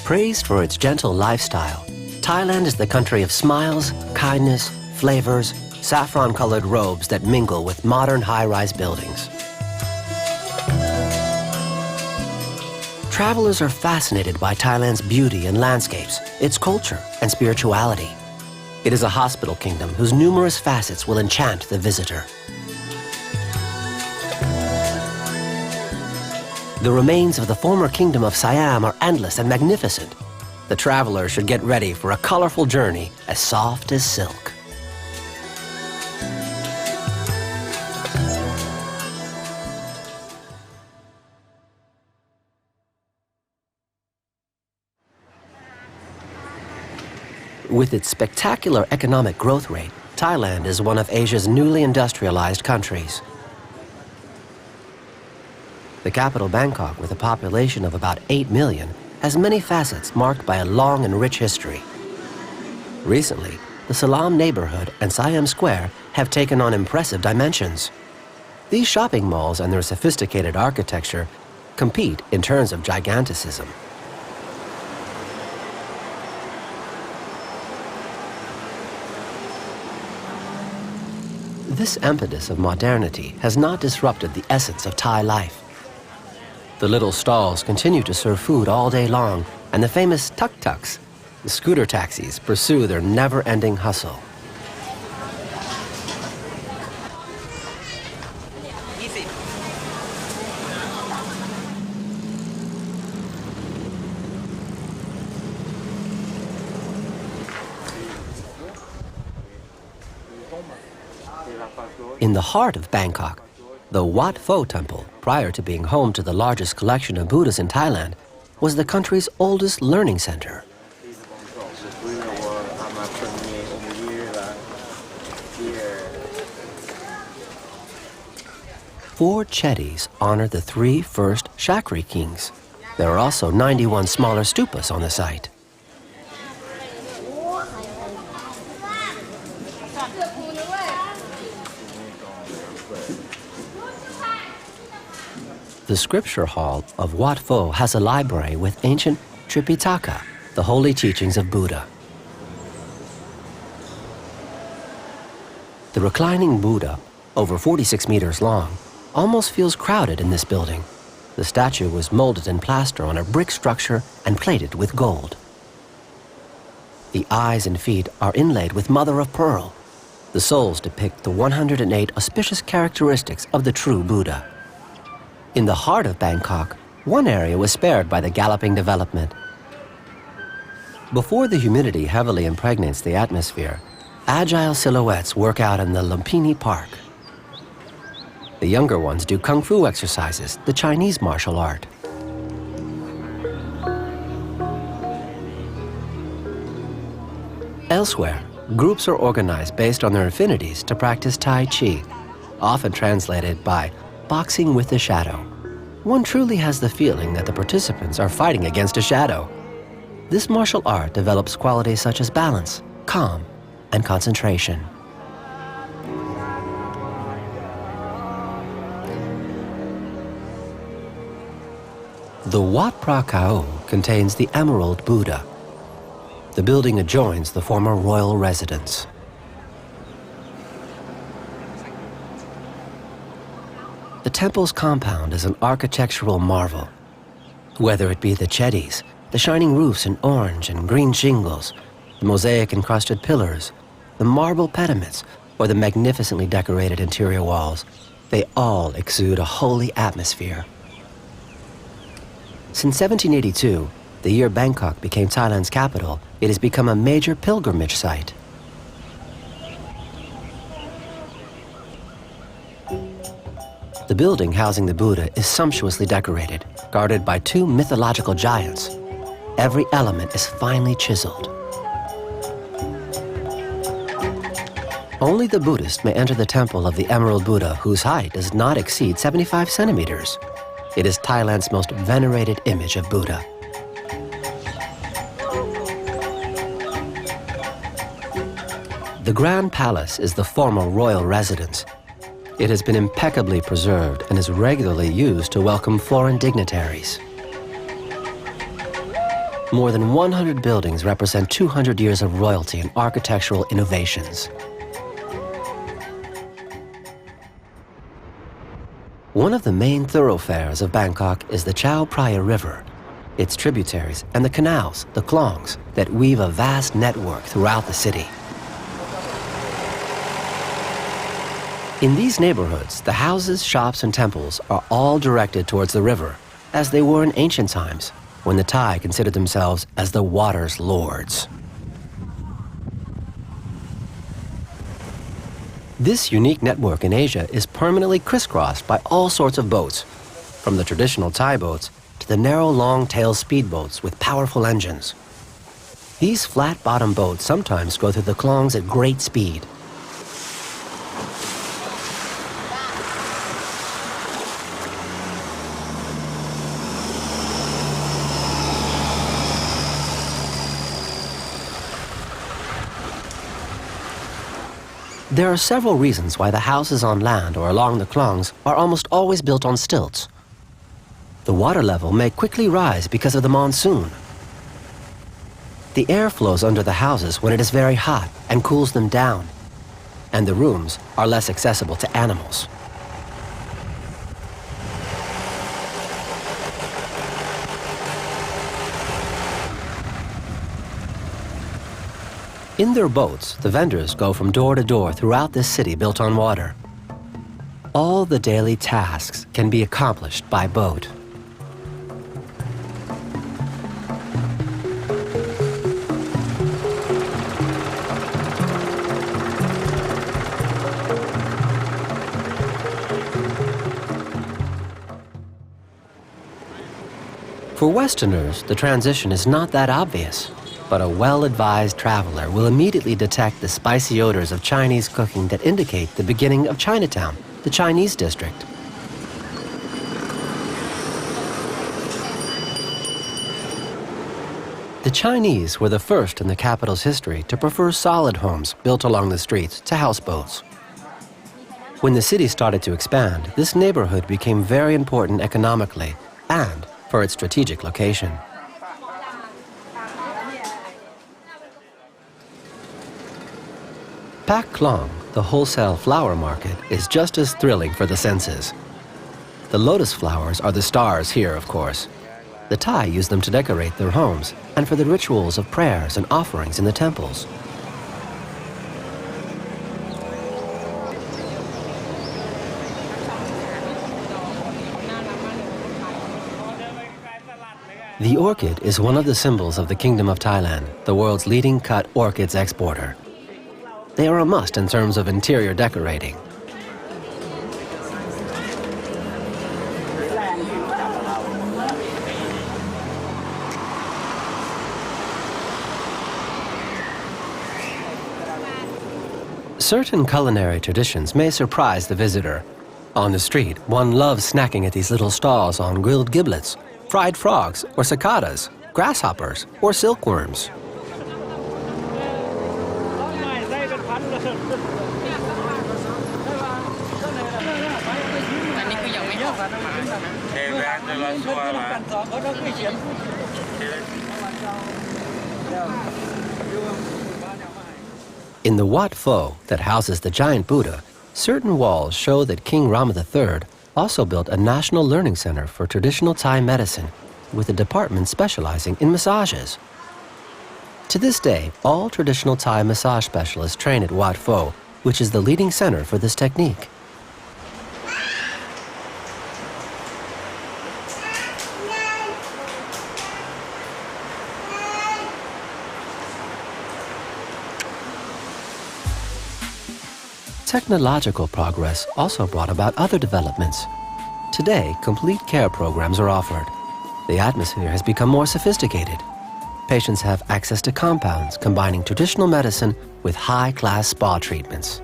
Praised for its gentle lifestyle, Thailand is the country of smiles, kindness, flavors, saffron-colored robes that mingle with modern high-rise buildings. Travelers are fascinated by Thailand's beauty and landscapes, its culture and spirituality. It is a hospital kingdom whose numerous facets will enchant the visitor. The remains of the former kingdom of Siam are endless and magnificent. The traveler should get ready for a colorful journey as soft as silk. With its spectacular economic growth rate, Thailand is one of Asia's newly industrialized countries. The capital, Bangkok, with a population of about 8 million, has many facets marked by a long and rich history. Recently, the Salam neighborhood and Siam Square have taken on impressive dimensions. These shopping malls and their sophisticated architecture compete in terms of giganticism. This impetus of modernity has not disrupted the essence of Thai life. The little stalls continue to serve food all day long, and the famous tuk-tuks, the scooter taxis, pursue their never-ending hustle. In the heart of Bangkok, the Wat Pho Temple, prior to being home to the largest collection of Buddhas in Thailand, was the country's oldest learning center. 4 chetties honor the 3 first Shakri kings. There are also 91 smaller stupas on the site. The scripture hall of Wat Pho has a library with ancient Tripitaka, the holy teachings of Buddha. The reclining Buddha, over 46 meters long, almost feels crowded in this building. The statue was molded in plaster on a brick structure and plated with gold. The eyes and feet are inlaid with mother of pearl. The soles depict the 108 auspicious characteristics of the true Buddha. In the heart of Bangkok, one area was spared by the galloping development. Before the humidity heavily impregnates the atmosphere, agile silhouettes work out in the Lumpini Park. The younger ones do kung fu exercises, the Chinese martial art. Elsewhere, groups are organized based on their affinities to practice Tai Chi, often translated by boxing with the shadow. One truly has the feeling that the participants are fighting against a shadow. This martial art develops qualities such as balance, calm, and concentration. The Wat Phra Kaew contains the Emerald Buddha. The building adjoins the former royal residence. The temple's compound is an architectural marvel. Whether it be the chetties, the shining roofs in orange and green shingles, the mosaic-encrusted pillars, the marble pediments, or the magnificently decorated interior walls, they all exude a holy atmosphere. Since 1782, the year Bangkok became Thailand's capital, it has become a major pilgrimage site. The building housing the Buddha is sumptuously decorated, guarded by 2 mythological giants. Every element is finely chiseled. Only the Buddhist may enter the temple of the Emerald Buddha, whose height does not exceed 75 centimeters. It is Thailand's most venerated image of Buddha. The Grand Palace is the former royal residence. It has been impeccably preserved and is regularly used to welcome foreign dignitaries. more than 100 buildings represent 200 years of royalty and architectural innovations. One of the main thoroughfares of Bangkok is the Chao Phraya River, its tributaries, and the canals, the klongs, that weave a vast network throughout the city. In these neighborhoods, the houses, shops, and temples are all directed towards the river, as they were in ancient times, when the Thai considered themselves as the water's lords. This unique network in Asia is permanently crisscrossed by all sorts of boats, from the traditional Thai boats to the narrow long-tail speedboats with powerful engines. These flat-bottom boats sometimes go through the klongs at great speed. There are several reasons why the houses on land or along the klongs are almost always built on stilts. The water level may quickly rise because of the monsoon. The air flows under the houses when it is very hot and cools them down, and the rooms are less accessible to animals. In their boats, the vendors go from door to door throughout this city built on water. All the daily tasks can be accomplished by boat. For Westerners, the transition is not that obvious. But a well-advised traveler will immediately detect the spicy odors of Chinese cooking that indicate the beginning of Chinatown, the Chinese district. The Chinese were the first in the capital's history to prefer solid homes built along the streets to houseboats. When the city started to expand, this neighborhood became very important economically and for its strategic location. Pak Klong, the wholesale flower market, is just as thrilling for the senses. The lotus flowers are the stars here, of course. The Thai use them to decorate their homes and for the rituals of prayers and offerings in the temples. The orchid is one of the symbols of the Kingdom of Thailand, the world's leading cut orchids exporter. They are a must in terms of interior decorating. Certain culinary traditions may surprise the visitor. On the street, one loves snacking at these little stalls on grilled giblets, fried frogs or cicadas, grasshoppers or silkworms. In the Wat Pho that houses the giant Buddha, certain walls show that King Rama III also built a national learning center for traditional Thai medicine with a department specializing in massages. To this day, all traditional Thai massage specialists train at Wat Pho, which is the leading center for this technique. Technological progress also brought about other developments. Today, complete care programs are offered. The atmosphere has become more sophisticated. Patients have access to compounds combining traditional medicine with high-class spa treatments.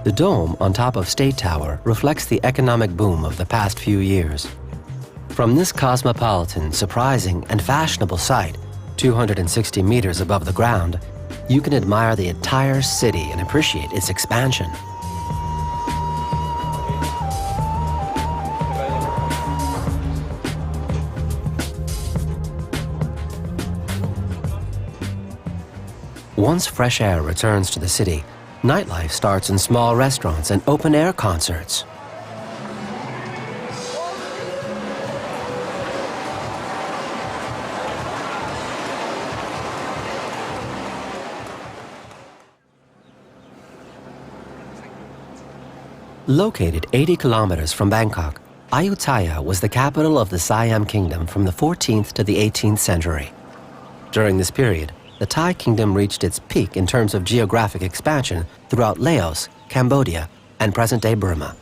The The dome on top of State Tower reflects the economic boom of the past few years. From this cosmopolitan, surprising, and fashionable site, 260 meters above the ground, you can admire the entire city and appreciate its expansion. Once fresh air returns to the city, nightlife starts in small restaurants and open-air concerts. Located 80 kilometers from Bangkok, Ayutthaya was the capital of the Siam kingdom from the 14th to the 18th century. During this period, the Thai kingdom reached its peak in terms of geographic expansion throughout Laos, Cambodia, and present-day Burma.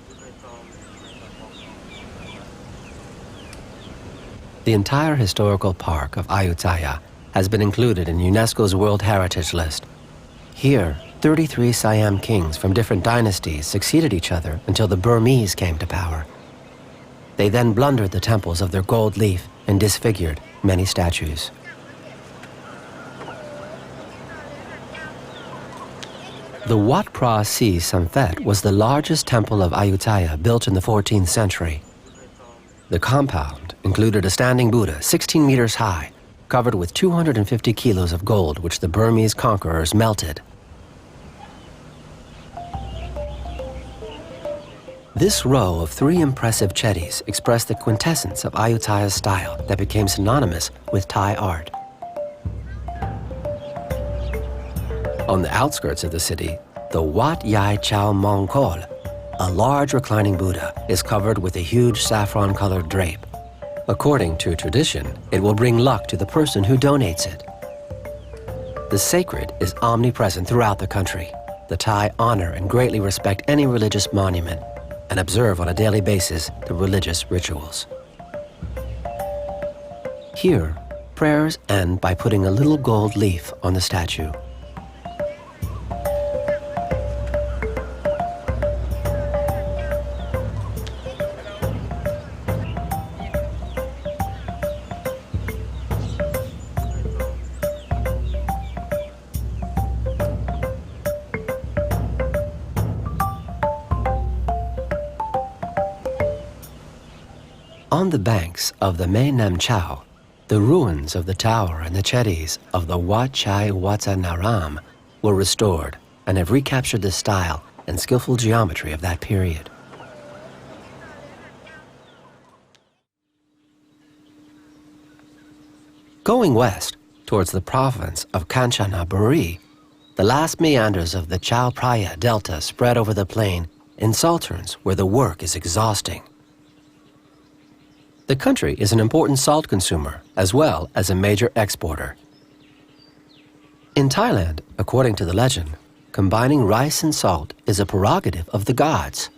The entire historical park of Ayutthaya has been included in UNESCO's World Heritage List. Here, 33 Siam kings from different dynasties succeeded each other until the Burmese came to power. They then plundered the temples of their gold leaf and disfigured many statues. The Wat Phra Si Samphet was the largest temple of Ayutthaya built in the 14th century. The compound included a standing Buddha 16 meters high, covered with 250 kilos of gold which the Burmese conquerors melted. This row of 3 impressive chetties expressed the quintessence of Ayutthaya's style that became synonymous with Thai art. On the outskirts of the city, the Wat Yai Chow Mong Kol, a large reclining Buddha, is covered with a huge saffron-colored drape. According to tradition, it will bring luck to the person who donates it. The sacred is omnipresent throughout the country. The Thai honor and greatly respect any religious monument and observe on a daily basis the religious rituals. Here, prayers end by putting a little gold leaf on the statue. On the banks of the Mae Nam Chao, the ruins of the tower and the chetties of the Wat Chai Watanaram were restored and have recaptured the style and skillful geometry of that period. Going west towards the province of Kanchanaburi, the last meanders of the Chao Phraya Delta spread over the plain in salterns where the work is exhausting. The country is an important salt consumer as well as a major exporter. In Thailand, according to the legend, combining rice and salt is a prerogative of the gods.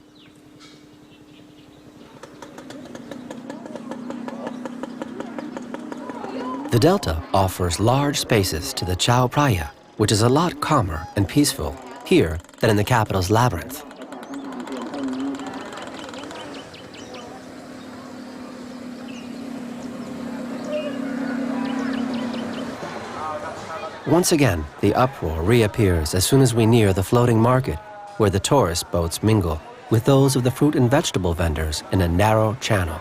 The delta offers large spaces to the Chao Phraya, which is a lot calmer and peaceful here than in the capital's labyrinth. Once again, the uproar reappears as soon as we near the floating market, where the tourist boats mingle with those of the fruit and vegetable vendors in a narrow channel.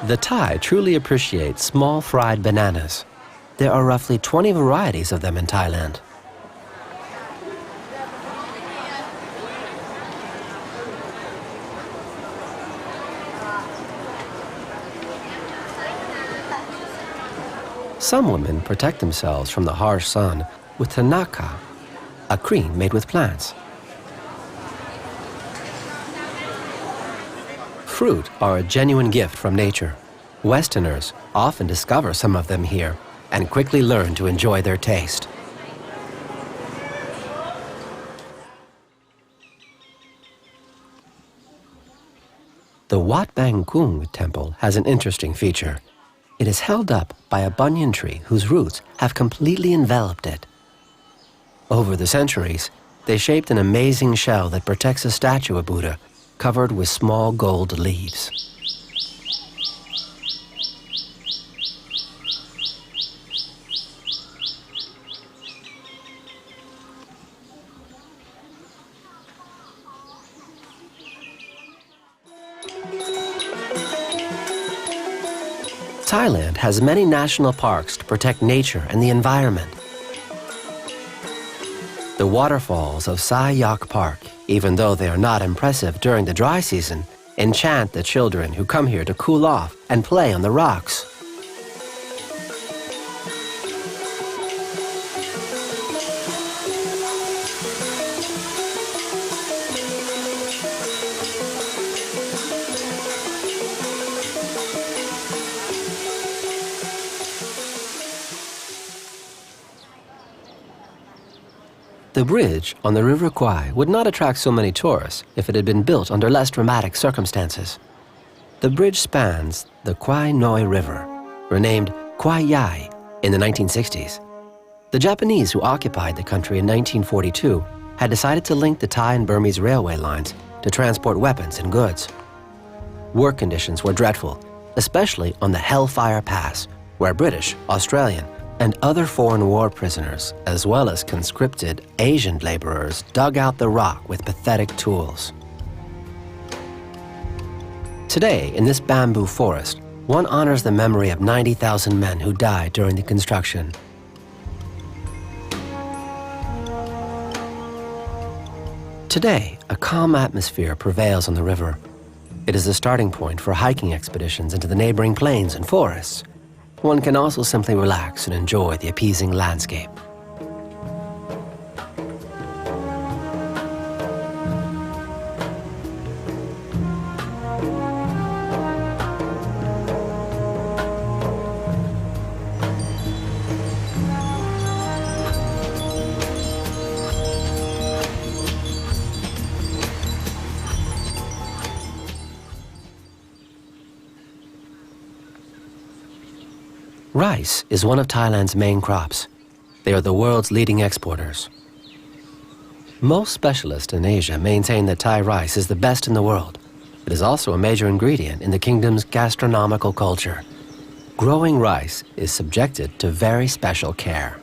The Thai truly appreciate small fried bananas. There are roughly 20 varieties of them in Thailand. Some women protect themselves from the harsh sun with thanaka, a cream made with plants. Fruit are a genuine gift from nature. Westerners often discover some of them here and quickly learn to enjoy their taste. The Wat Bang Kung temple has an interesting feature. It is held up by a banyan tree whose roots have completely enveloped it. Over the centuries, they shaped an amazing shell that protects a statue of Buddha covered with small gold leaves. Thailand has many national parks to protect nature and the environment. The waterfalls of Sai Yak Park, even though they are not impressive during the dry season, enchant the children who come here to cool off and play on the rocks. The bridge on the River Kwai would not attract so many tourists if it had been built under less dramatic circumstances. The bridge spans the Kwai Noi River, renamed Kwai Yai in the 1960s. The Japanese who occupied the country in 1942 had decided to link the Thai and Burmese railway lines to transport weapons and goods. Work conditions were dreadful, especially on the Hellfire Pass, where British, Australian, and other foreign war prisoners, as well as conscripted Asian laborers, dug out the rock with pathetic tools. Today, in this bamboo forest, one honors the memory of 90,000 men who died during the construction. Today, a calm atmosphere prevails on the river. It is the starting point for hiking expeditions into the neighboring plains and forests. One can also simply relax and enjoy the appeasing landscape. Rice is one of Thailand's main crops. They are the world's leading exporters. Most specialists in Asia maintain that Thai rice is the best in the world. It is also a major ingredient in the kingdom's gastronomical culture. Growing rice is subjected to very special care.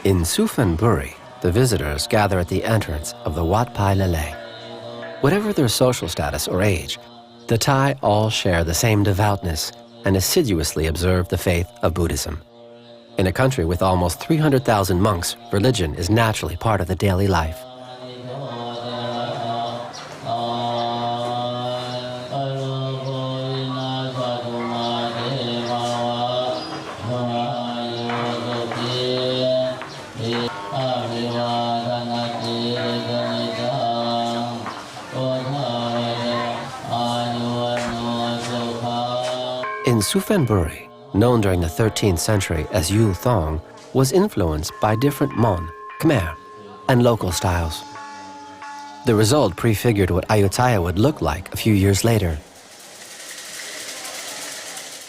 In Suphanburi, the visitors gather at the entrance of the Wat Pai Lele. Whatever their social status or age, the Thai all share the same devoutness and assiduously observe the faith of Buddhism. In a country with almost 300,000 monks, religion is naturally part of the daily life. In Suphanburi, known during the 13th century as Yu Thong, was influenced by different Mon, Khmer, and local styles. The result prefigured what Ayutthaya would look like a few years later.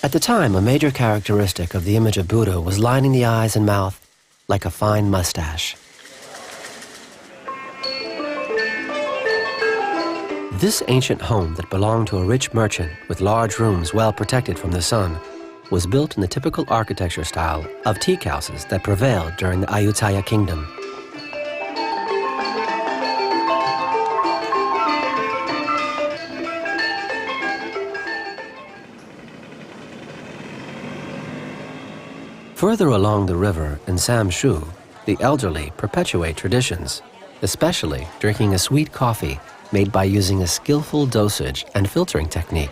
At the time, a major characteristic of the image of Buddha was lining the eyes and mouth like a fine mustache. This ancient home that belonged to a rich merchant with large rooms well protected from the sun was built in the typical architecture style of teak houses that prevailed during the Ayutthaya kingdom. Further along the river in Sam Shu, the elderly perpetuate traditions, especially drinking a sweet coffee made by using a skillful dosage and filtering technique.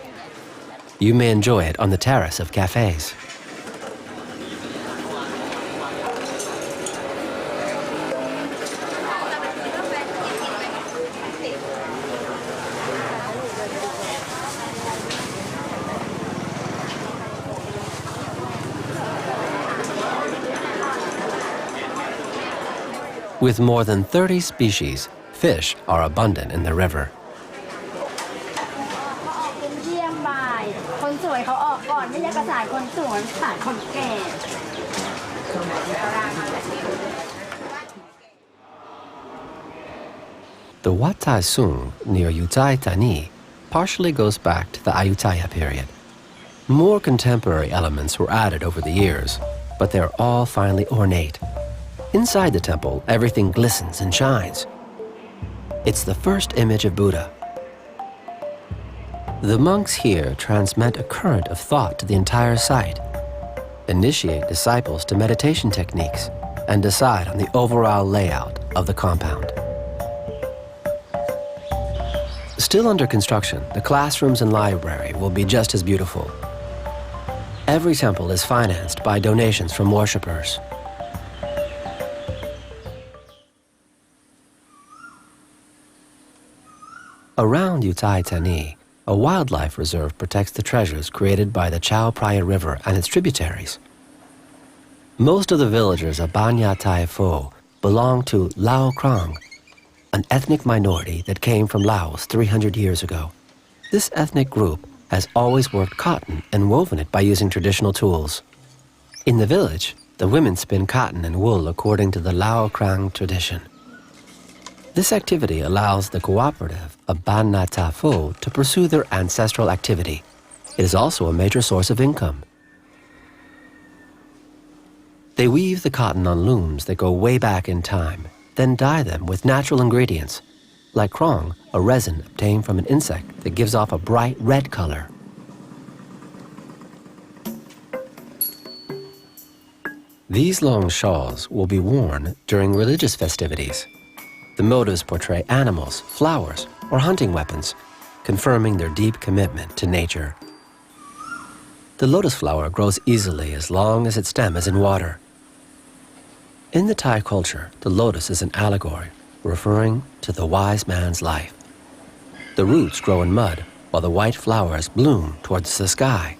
You may enjoy it on the terrace of cafes. With more than 30 species, fish are abundant in the river. เป็นเยี่ยมบ่ายคนสวยเขาออกก่อนไม่ใช่ภาษาคนสวยภาษาคนแก่ The Wat Thai Sung near Ayutthaya partially goes back to the Ayutthaya period. More contemporary elements were added over the years, but they're all finely ornate. Inside the temple, everything glistens and shines. It's the first image of Buddha. The monks here transmit a current of thought to the entire site, initiate disciples to meditation techniques, and decide on the overall layout of the compound. Still under construction, the classrooms and library will be just as beautiful. Every temple is financed by donations from worshippers. Around Ayutthaya, a wildlife reserve protects the treasures created by the Chao Phraya River and its tributaries. Most of the villagers of Banya Thai Pho belong to Lao Krang, an ethnic minority that came from Laos 300 years ago. This ethnic group has always worked cotton and woven it by using traditional tools. In the village, the women spin cotton and wool according to the Lao Krang tradition. This activity allows the cooperative of Ban Na Tha Pho to pursue their ancestral activity. It is also a major source of income. They weave the cotton on looms that go way back in time, then dye them with natural ingredients, like krong, a resin obtained from an insect that gives off a bright red color. These long shawls will be worn during religious festivities. The motives portray animals, flowers, or hunting weapons, confirming their deep commitment to nature. The lotus flower grows easily as long as its stem is in water. In the Thai culture, the lotus is an allegory referring to the wise man's life. The roots grow in mud, while the white flowers bloom towards the sky.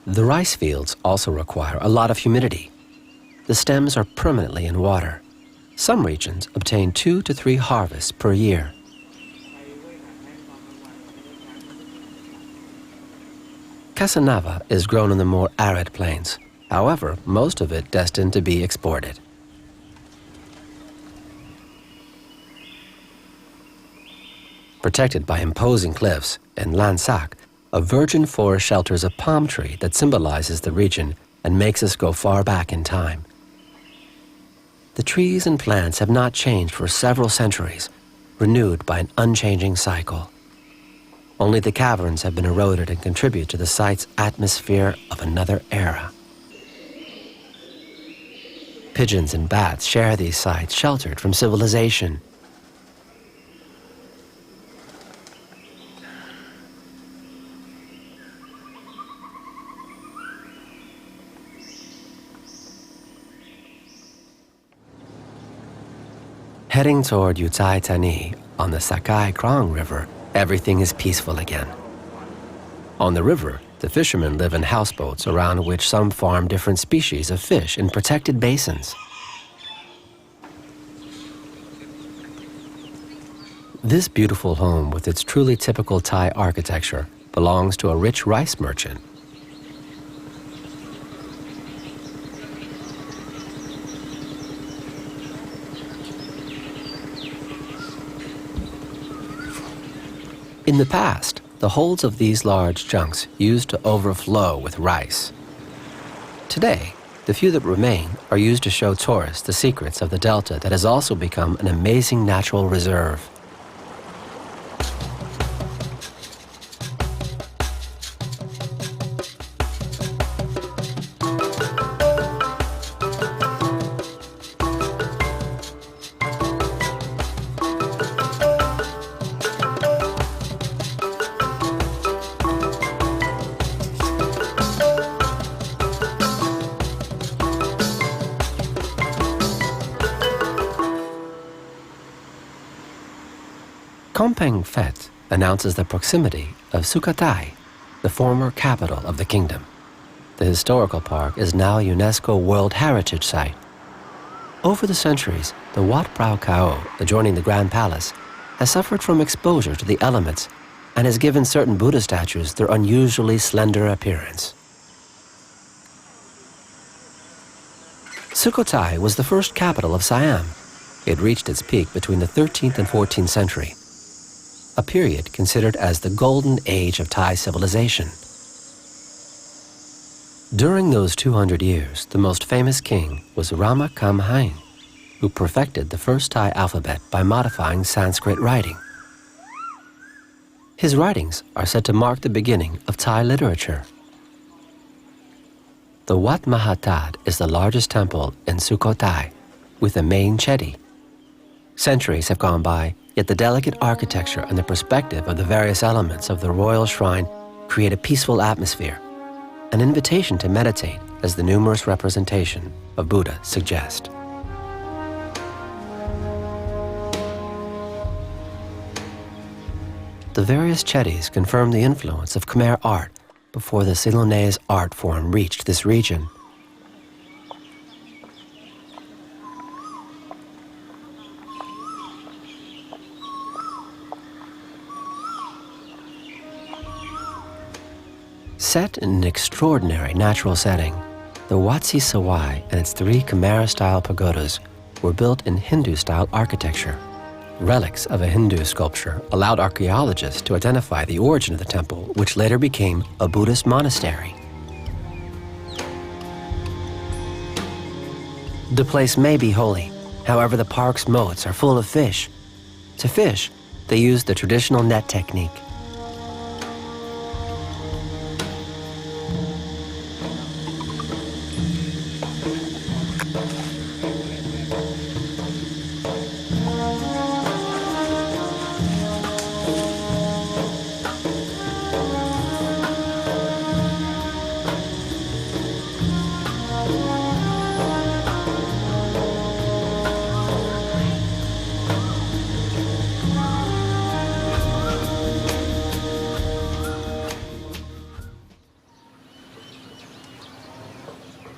The rice fields also require a lot of humidity. The stems are permanently in water. Some regions obtain 2 to 3 harvests per year. Cassava is grown in the more arid plains. However, most of it destined to be exported. Protected by imposing cliffs, in Lansak, a virgin forest shelters a palm tree that symbolizes the region and makes us go far back in time. The trees and plants have not changed for several centuries, renewed by an unchanging cycle. Only the caverns have been eroded and contribute to the site's atmosphere of another era. Pigeons and bats share these sites sheltered from civilization. Heading toward Ayutthaya on the Sakai Krang River, everything is peaceful again. On the river, the fishermen live in houseboats around which some farm different species of fish in protected basins. This beautiful home with its truly typical Thai architecture belongs to a rich rice merchant. In the past, the holds of these large junks used to overflow with rice. Today, the few that remain are used to show tourists the secrets of the delta that has also become an amazing natural reserve. Kompeng Phet announces the proximity of Sukhothai, the former capital of the kingdom. The historical park is now a UNESCO World Heritage Site. Over the centuries, the Wat Phra Kaeo, adjoining the Grand Palace, has suffered from exposure to the elements and has given certain Buddha statues their unusually slender appearance. Sukhothai was the first capital of Siam. It reached its peak between the 13th and 14th century, a period considered as the golden age of Thai civilization. During those 200 years, the most famous king was Rama Kamhain, who perfected the first Thai alphabet by modifying Sanskrit writing. His writings are said to mark the beginning of Thai literature. The Wat Mahathat is the largest temple in Sukhothai, with a main chedi. Centuries have gone by, yet the delicate architecture and the perspective of the various elements of the royal shrine create a peaceful atmosphere, an invitation to meditate, as the numerous representation of Buddha suggest. The various chedis confirm the influence of Khmer art before the Ceylonese art form reached this region. Set in an extraordinary natural setting, the Wat Si Sawai and its 3 Khmer-style pagodas were built in Hindu-style architecture. Relics of a Hindu sculpture allowed archaeologists to identify the origin of the temple, which later became a Buddhist monastery. The place may be holy, however the park's moats are full of fish. To fish, they used the traditional net technique.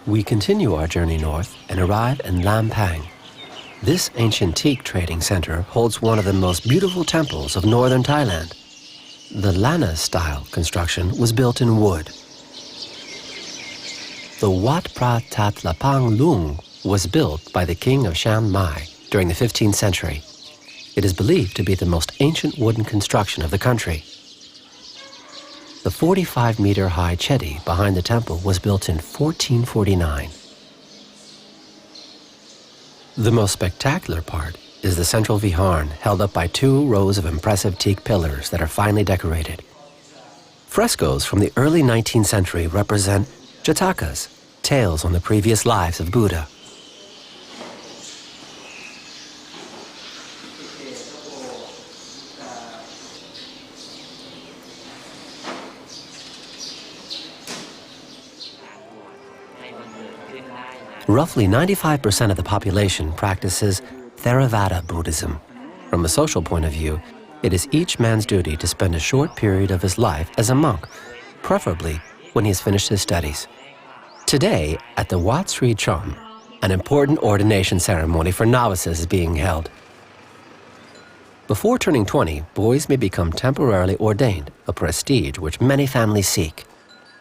We continue our journey north and arrive in Lampang. This ancient teak trading center holds one of the most beautiful temples of northern Thailand. The Lana-style construction was built in wood. The Wat Phra Tat Lapang Lung was built by the king of Chiang Mai during the 15th century. It is believed to be the most ancient wooden construction of the country. The 45-meter-high chedi behind the temple was built in 1449. The most spectacular part is the central viharn, held up by 2 rows of impressive teak pillars that are finely decorated. Frescoes from the early 19th century represent Jatakas, tales on the previous lives of Buddha. Roughly 95% of the population practices Theravada Buddhism. From a social point of view, it is each man's duty to spend a short period of his life as a monk, preferably when he has finished his studies. Today, at the Wat Sri Chom, an important ordination ceremony for novices is being held. Before turning 20, boys may become temporarily ordained, a prestige which many families seek.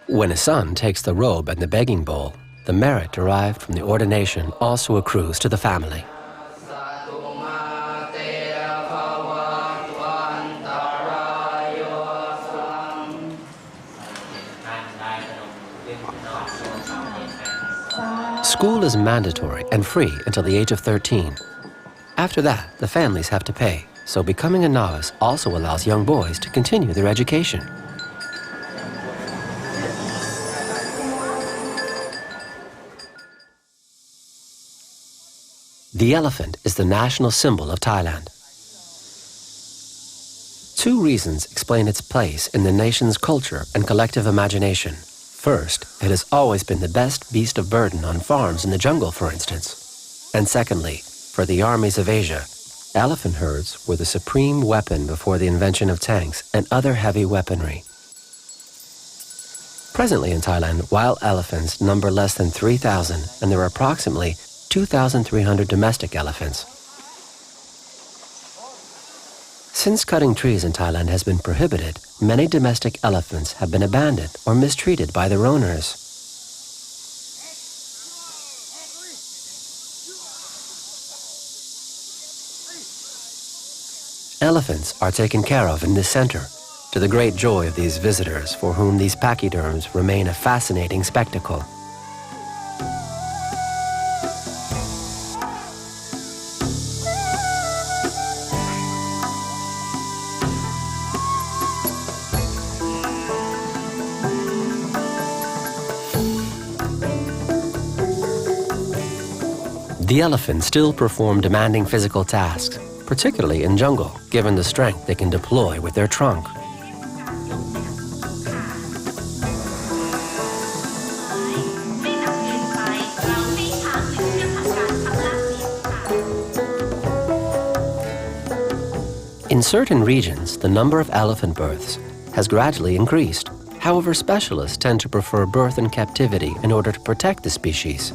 When a son takes the robe and the begging bowl, the merit derived from the ordination also accrues to the family. School is mandatory and free until the age of 13. After that, the families have to pay, so becoming a novice also allows young boys to continue their education. The elephant is the national symbol of Thailand. 2 reasons explain its place in the nation's culture and collective imagination. First, it has always been the best beast of burden on farms in the jungle, for instance. And secondly, for the armies of Asia, elephant herds were the supreme weapon before the invention of tanks and other heavy weaponry. Presently in Thailand, wild elephants number less than 3,000, and there are approximately 2,300 domestic elephants. Since cutting trees in Thailand has been prohibited, many domestic elephants have been abandoned or mistreated by their owners. Elephants are taken care of in this center, to the great joy of these visitors for whom these pachyderms remain a fascinating spectacle. The elephants still perform demanding physical tasks, particularly in jungle, given the strength they can deploy with their trunk. In certain regions, the number of elephant births has gradually increased. However, specialists tend to prefer birth in captivity in order to protect the species.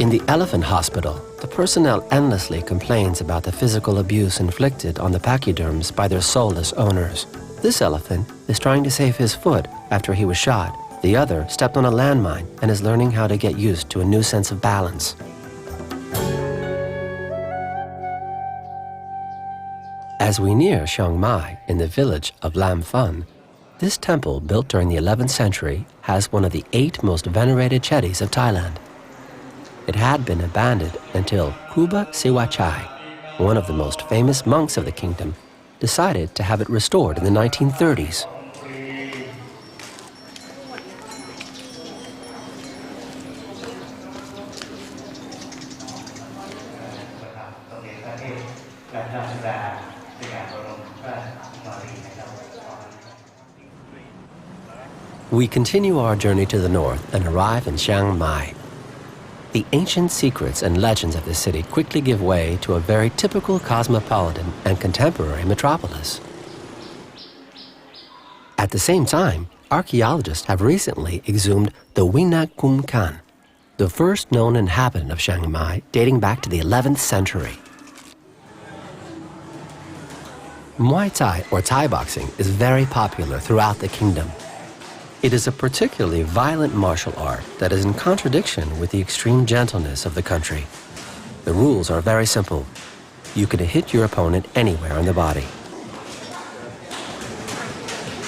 In the elephant hospital, the personnel endlessly complains about the physical abuse inflicted on the pachyderms by their soulless owners. This elephant is trying to save his foot after he was shot. The other stepped on a landmine and is learning how to get used to a new sense of balance. As we near Chiang Mai in the village of Lam Phun, this temple, built during the 11th century, has one of the 8 most venerated chetties of Thailand. It had been abandoned until Kuba Siwachai, one of the most famous monks of the kingdom, decided to have it restored in the 1930s. We continue our journey to the north and arrive in Chiang Mai. The ancient secrets and legends of the city quickly give way to a very typical cosmopolitan and contemporary metropolis. At the same time, archaeologists have recently exhumed the Winak Kum Khan, the first known inhabitant of Chiang Mai dating back to the 11th century. Muay Thai, or Thai boxing, is very popular throughout the kingdom. It is a particularly violent martial art that is in contradiction with the extreme gentleness of the country. The rules are very simple. You can hit your opponent anywhere in the body.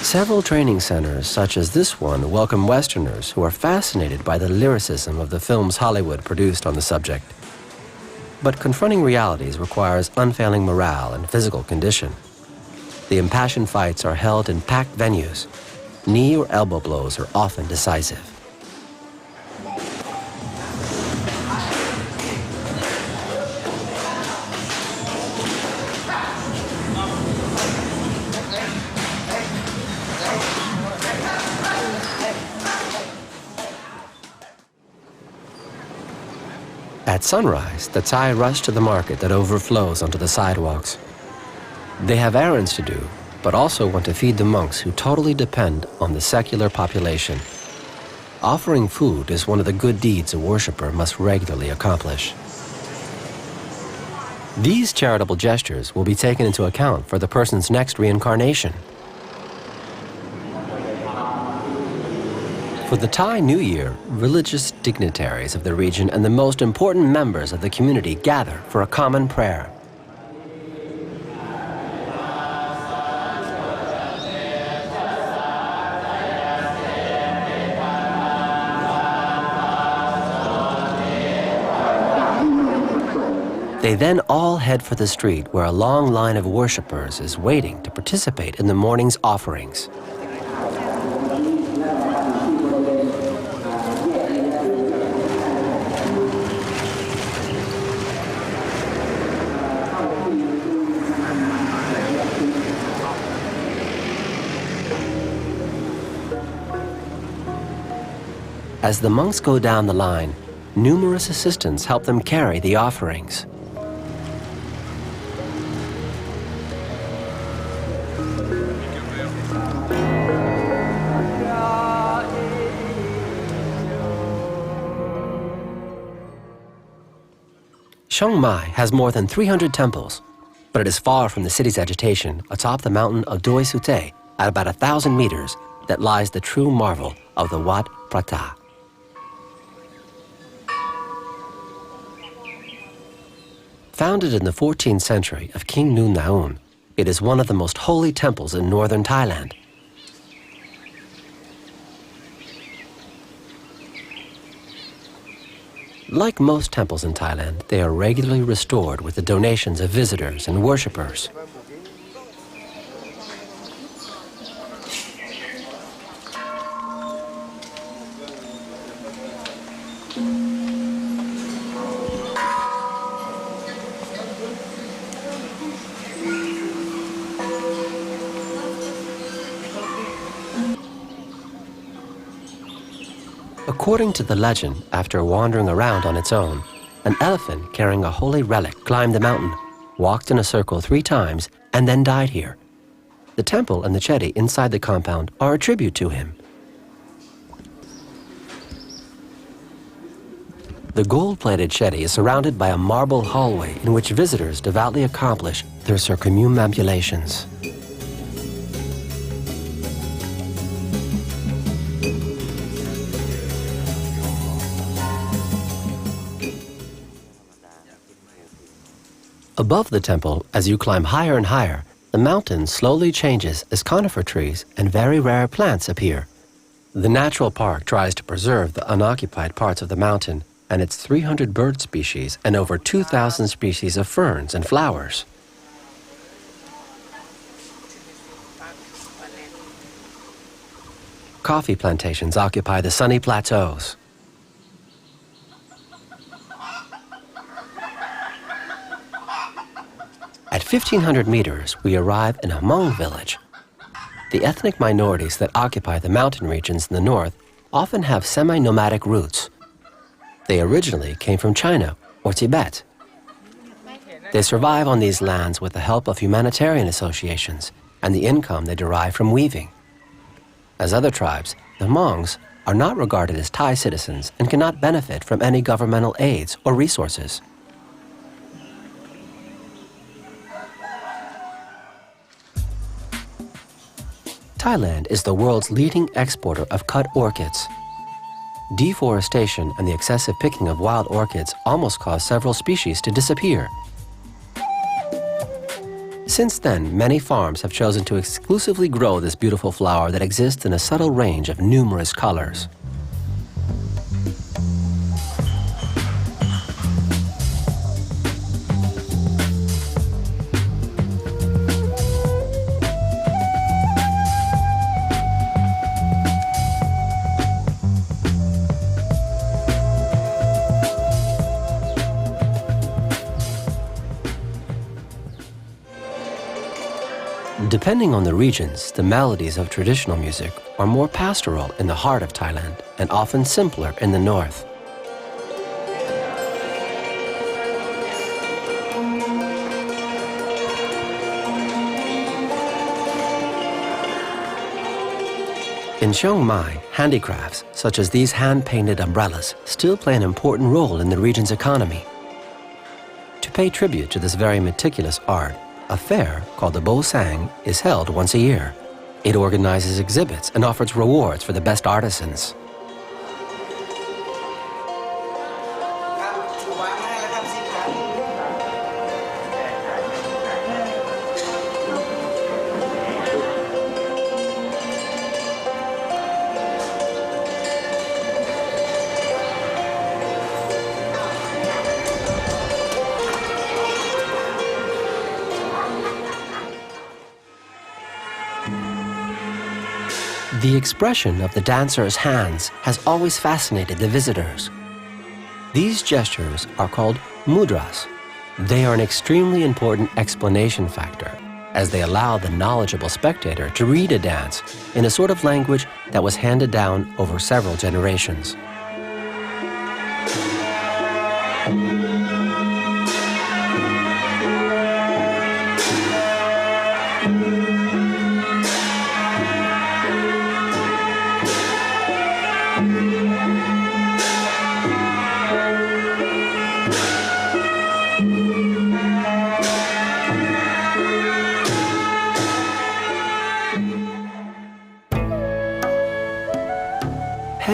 Several training centers, such as this one, welcome Westerners who are fascinated by the lyricism of the films Hollywood produced on the subject. But confronting realities requires unfailing morale and physical condition. The impassioned fights are held in packed venues. Knee or elbow blows are often decisive. At sunrise, the Thai rush to the market that overflows onto the sidewalks. They have errands to do, but also want to feed the monks who totally depend on the secular population. Offering food is one of the good deeds a worshiper must regularly accomplish. These charitable gestures will be taken into account for the person's next reincarnation. For the Thai New Year, religious dignitaries of the region and the most important members of the community gather for a common prayer. They then all head for the street where a long line of worshippers is waiting to participate in the morning's offerings. As the monks go down the line, numerous assistants help them carry the offerings. Chiang Mai has more than 300 temples, but it is far from the city's agitation atop the mountain of Doi Sute at about 1,000 meters that lies the true marvel of the Wat Prata. Founded in the 14th century of King Nu Naun, it is one of the most holy temples in northern Thailand. Like most temples in Thailand, they are regularly restored with the donations of visitors and worshippers. According to the legend, after wandering around on its own, an elephant carrying a holy relic climbed the mountain, walked in a circle 3 times, and then died here. The temple and the chetty inside the compound are a tribute to him. The gold-plated chetty is surrounded by a marble hallway in which visitors devoutly accomplish their circumambulations. Above the temple, as you climb higher and higher, the mountain slowly changes as conifer trees and very rare plants appear. The natural park tries to preserve the unoccupied parts of the mountain and its 300 bird species and over 2,000 species of ferns and flowers. Coffee plantations occupy the sunny plateaus. At 1,500 meters, we arrive in a Hmong village. The ethnic minorities that occupy the mountain regions in the north often have semi-nomadic roots. They originally came from China or Tibet. They survive on these lands with the help of humanitarian associations and the income they derive from weaving. As other tribes, the Hmongs are not regarded as Thai citizens and cannot benefit from any governmental aids or resources. Thailand is the world's leading exporter of cut orchids. Deforestation and the excessive picking of wild orchids almost caused several species to disappear. Since then, many farms have chosen to exclusively grow this beautiful flower that exists in a subtle range of numerous colors. Depending on the regions, the melodies of traditional music are more pastoral in the heart of Thailand and often simpler in the north. In Chiang Mai, handicrafts such as these hand-painted umbrellas still play an important role in the region's economy. To pay tribute to this very meticulous art, a fair called the Bo Sang is held once a year. It organizes exhibits and offers rewards for the best artisans. The expression of the dancer's hands has always fascinated the visitors. These gestures are called mudras. They are an extremely important explanation factor, as they allow the knowledgeable spectator to read a dance in a sort of language that was handed down over several generations.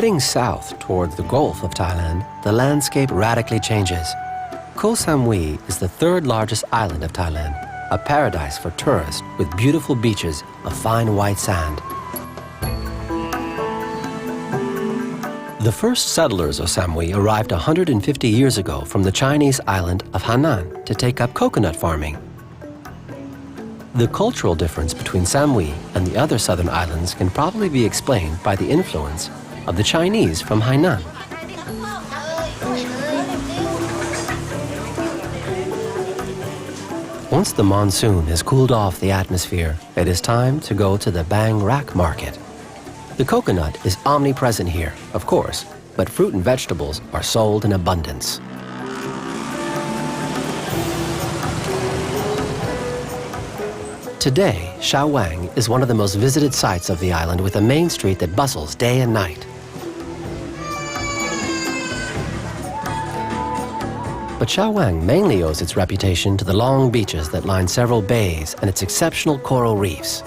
Heading south towards the Gulf of Thailand, the landscape radically changes. Koh Samui is the third largest island of Thailand, a paradise for tourists with beautiful beaches of fine white sand. The first settlers of Samui arrived 150 years ago from the Chinese island of Hainan to take up coconut farming. The cultural difference between Samui and the other southern islands can probably be explained by the influence of the Chinese from Hainan. Once the monsoon has cooled off the atmosphere, it is time to go to the Bang Rak market. The coconut is omnipresent here, of course, but fruit and vegetables are sold in abundance. Today, Shao Wang is one of the most visited sites of the island with a main street that bustles day and night. But Shao Wang mainly owes its reputation to the long beaches that line several bays and its exceptional coral reefs.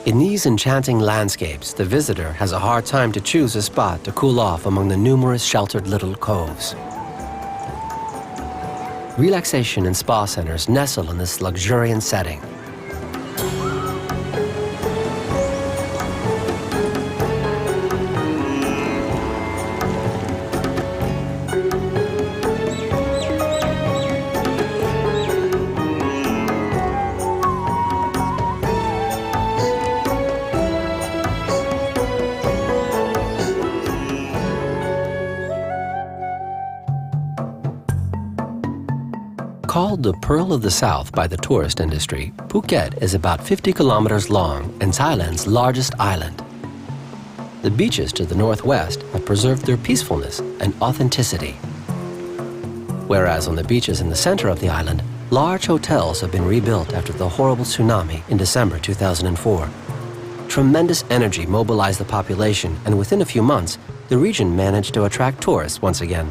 In these enchanting landscapes, the visitor has a hard time to choose a spot to cool off among the numerous sheltered little coves. Relaxation and spa centers nestle in this luxuriant setting. Called the Pearl of the South by the tourist industry, Phuket is about 50 kilometers long and Thailand's largest island. The beaches to the northwest have preserved their peacefulness and authenticity. Whereas on the beaches in the center of the island, large hotels have been rebuilt after the horrible tsunami in December 2004. Tremendous energy mobilized the population, and within a few months, the region managed to attract tourists once again.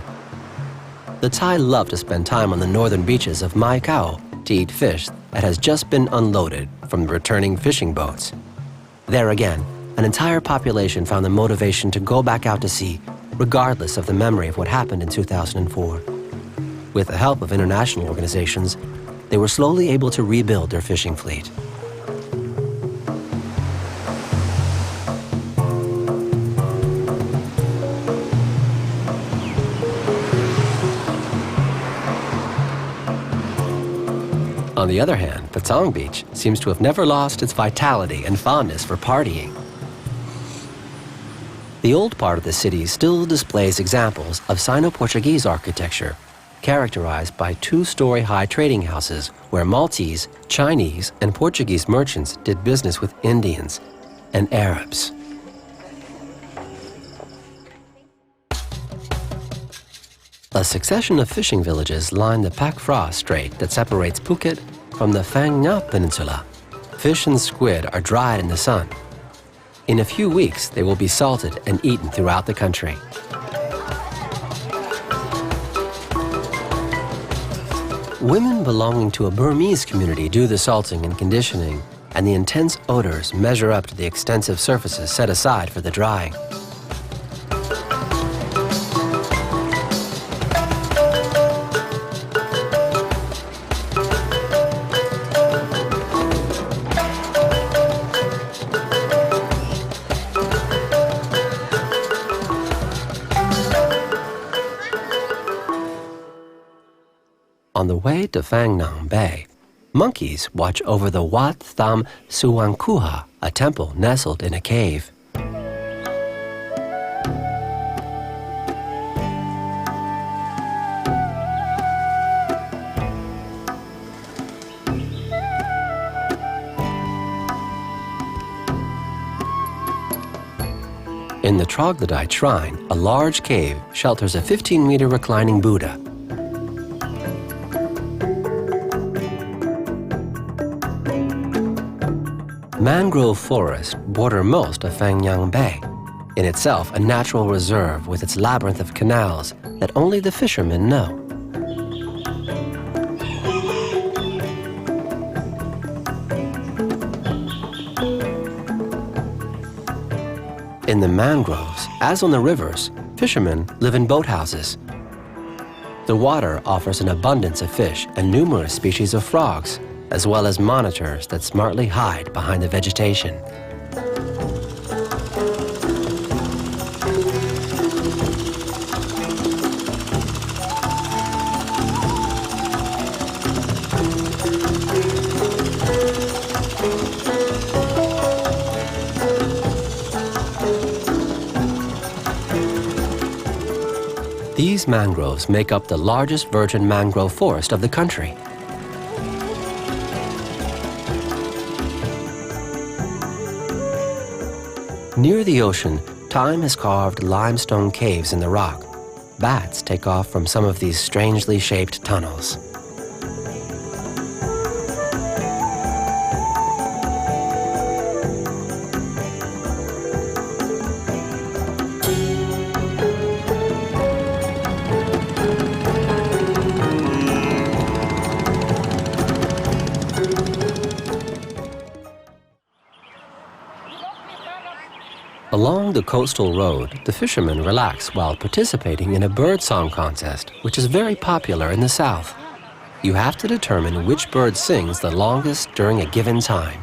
The Thai love to spend time on the northern beaches of Mai Khao to eat fish that has just been unloaded from the returning fishing boats. There again, an entire population found the motivation to go back out to sea, regardless of the memory of what happened in 2004. With the help of international organizations, they were slowly able to rebuild their fishing fleet. On the other hand, Patong Beach seems to have never lost its vitality and fondness for partying. The old part of the city still displays examples of Sino-Portuguese architecture, characterized by two-story high trading houses where Maltese, Chinese, and Portuguese merchants did business with Indians and Arabs. A succession of fishing villages line the Pak Phra Strait that separates Phuket from the Phang Nga Peninsula. Fish and squid are dried in the sun. In a few weeks, they will be salted and eaten throughout the country. Women belonging to a Burmese community do the salting and conditioning, and the intense odors measure up to the extensive surfaces set aside for the drying. On the way to Phang Nga Bay, monkeys watch over the Wat Tham Suang Kuha, a temple nestled in a cave. In the troglodyte shrine, a large cave shelters a 15-meter reclining Buddha. Mangrove forests border most of Phangyang Bay, in itself a natural reserve with its labyrinth of canals that only the fishermen know. In the mangroves, as on the rivers, fishermen live in boathouses. The water offers an abundance of fish and numerous species of frogs, as well as monitors that smartly hide behind the vegetation. These mangroves make up the largest virgin mangrove forest of the country. Near the ocean, time has carved limestone caves in the rock. Bats take off from some of these strangely shaped tunnels. Along the coastal road, the fishermen relax while participating in a birdsong contest, which is very popular in the south. You have to determine which bird sings the longest during a given time.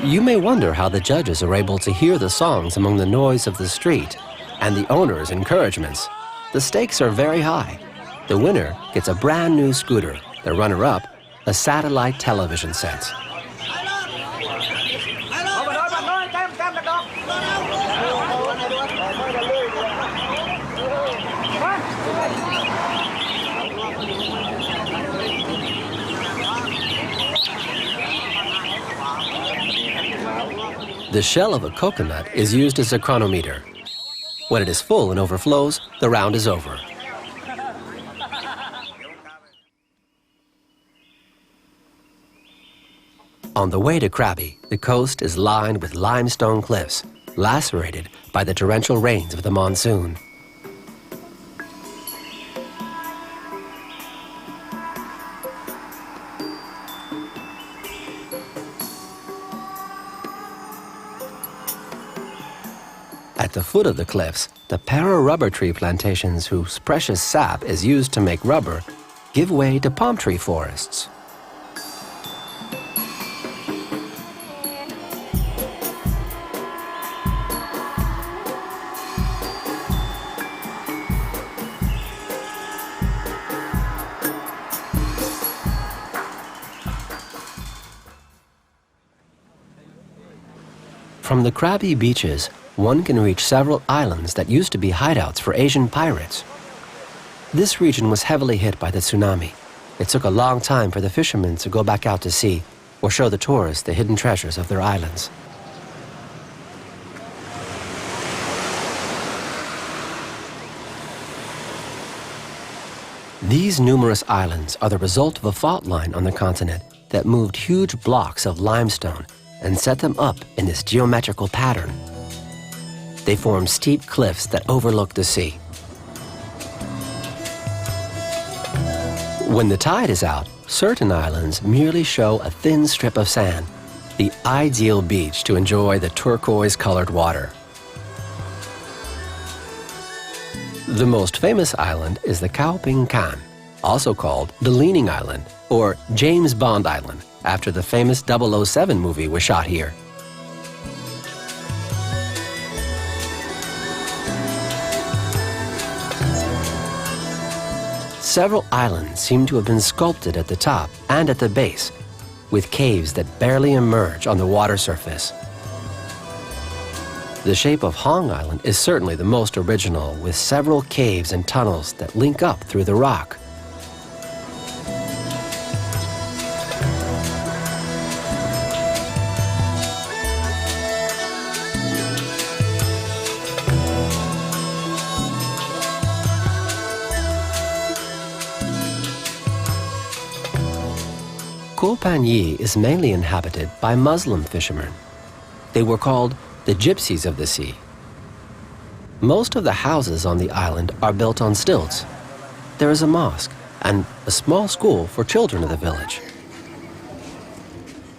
You may wonder how the judges are able to hear the songs among the noise of the street and the owner's encouragements. The stakes are very high. The winner gets a brand new scooter. The runner-up, a satellite television set. The shell of a coconut is used as a chronometer. When it is full and overflows, the round is over. On the way to Krabi, the coast is lined with limestone cliffs, lacerated by the torrential rains of the monsoon. At the foot of the cliffs, the para rubber tree plantations whose precious sap is used to make rubber give way to palm tree forests. From the Krabi beaches, one can reach several islands that used to be hideouts for Asian pirates. This region was heavily hit by the tsunami. It took a long time for the fishermen to go back out to sea or show the tourists the hidden treasures of their islands. These numerous islands are the result of a fault line on the continent that moved huge blocks of limestone and set them up in this geometrical pattern. They form steep cliffs that overlook the sea. When the tide is out, certain islands merely show a thin strip of sand, the ideal beach to enjoy the turquoise-colored water. The most famous island is the Khao Ping Kan, also called the Leaning Island or James Bond Island, after the famous 007 movie was shot here. Several islands seem to have been sculpted at the top and at the base, with caves that barely emerge on the water surface. The shape of Hong Island is certainly the most original, with several caves and tunnels that link up through the rock. Koh Phangan is mainly inhabited by Muslim fishermen. They were called the gypsies of the sea. Most of the houses on the island are built on stilts. There is a mosque and a small school for children of the village.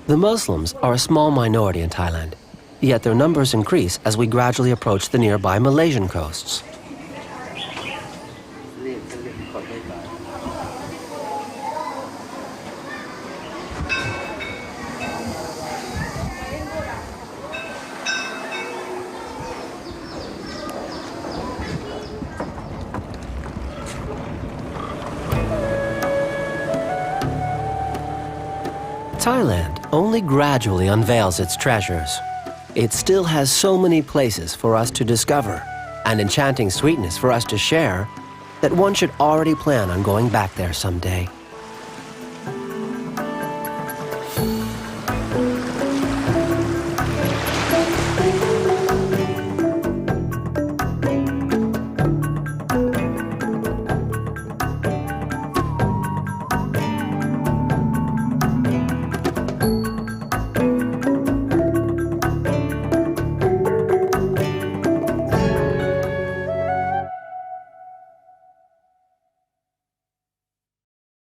The Muslims are a small minority in Thailand, yet their numbers increase as we gradually approach the nearby Malaysian coasts. Thailand only gradually unveils its treasures. It still has so many places for us to discover and enchanting sweetness for us to share that one should already plan on going back there someday.